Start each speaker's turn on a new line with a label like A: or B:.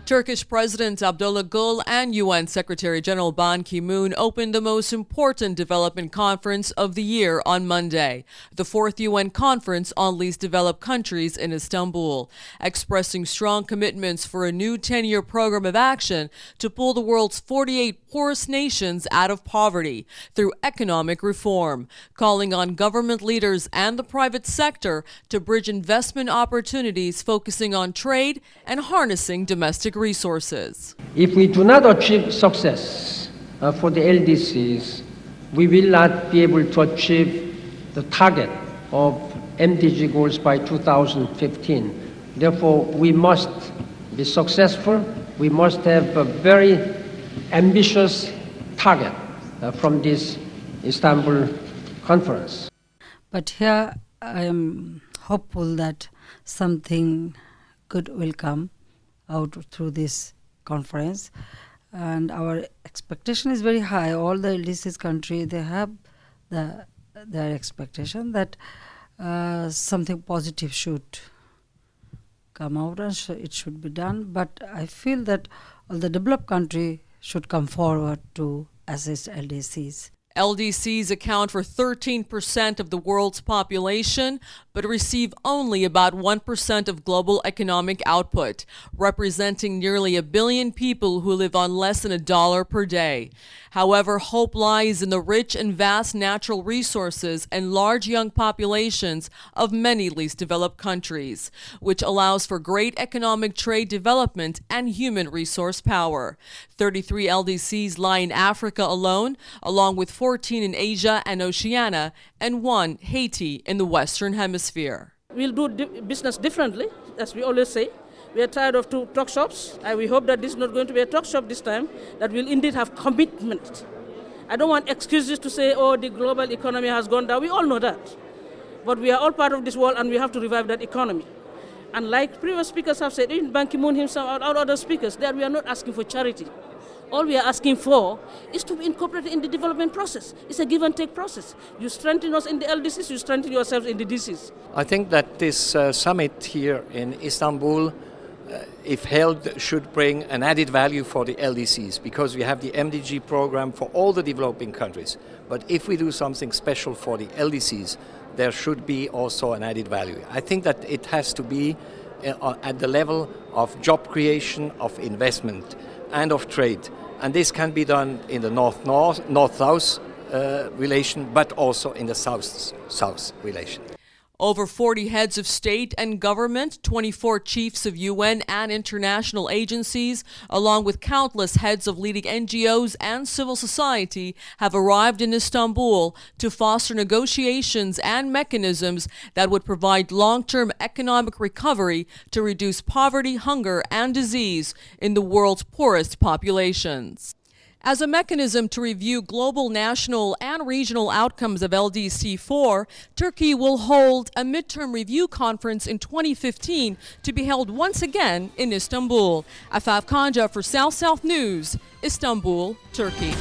A: Turkish President Abdullah Gül and UN Secretary General Ban Ki-moon opened the most important development conference of the year on Monday, the fourth UN conference on least developed countries in Istanbul, expressing strong commitments for a new 10-year program of action to pull the world's 48 poorest nations out of poverty through economic reform, calling on government leaders and the private sector to bridge investment opportunities focusing on trade and harnessing domestic resources.
B: If we do not achieve success for the LDCs, we will not be able to achieve the target of MDG goals by 2015. Therefore, we must be successful. We must have a very ambitious target from this Istanbul conference.
C: But here I am hopeful that something good will come out through this conference, and our expectation is very high. All the LDCs country, they have their expectation that something positive should come out and it should be done. But I feel that all the developed country should come forward to assist LDCs.
A: LDCs account for 13% of the world's population, but receive only about 1% of global economic output, representing nearly 1 billion people who live on less than $1 per day. However, hope lies in the rich and vast natural resources and large young populations of many least developed countries, which allows for great economic trade development and human resource power. 33 LDCs lie in Africa alone, along with 14 in Asia and Oceania, and 1, Haiti, in the Western Hemisphere.
D: We'll do business differently, as we always say. We are tired of 2 talk shops. We hope that this is not going to be a talk shop this time, that we'll indeed have commitment. I don't want excuses to say, oh, the global economy has gone down. We all know that. But we are all part of this world and we have to revive that economy. And like previous speakers have said, even Ban Ki-moon himself and other speakers, that we are not asking for charity. All we are asking for is to be incorporated in the development process. It's a give and take process. You strengthen us in the LDCs, you strengthen yourselves in the DCs.
E: I think that this summit here in Istanbul, if held, should bring an added value for the LDCs, because we have the MDG program for all the developing countries. But if we do something special for the LDCs, there should be also an added value. I think that it has to be at the level of job creation, of investment, and of trade. And this can be done in the North-North, North-South relation, but also in the South-South relation.
A: Over 40 heads of state and government, 24 chiefs of UN and international agencies, along with countless heads of leading NGOs and civil society, have arrived in Istanbul to foster negotiations and mechanisms that would provide long-term economic recovery to reduce poverty, hunger, and disease in the world's poorest populations. As a mechanism to review global, national, and regional outcomes of LDC-4, Turkey will hold a midterm review conference in 2015 to be held once again in Istanbul. Afaf Kanja for South South News, Istanbul, Turkey.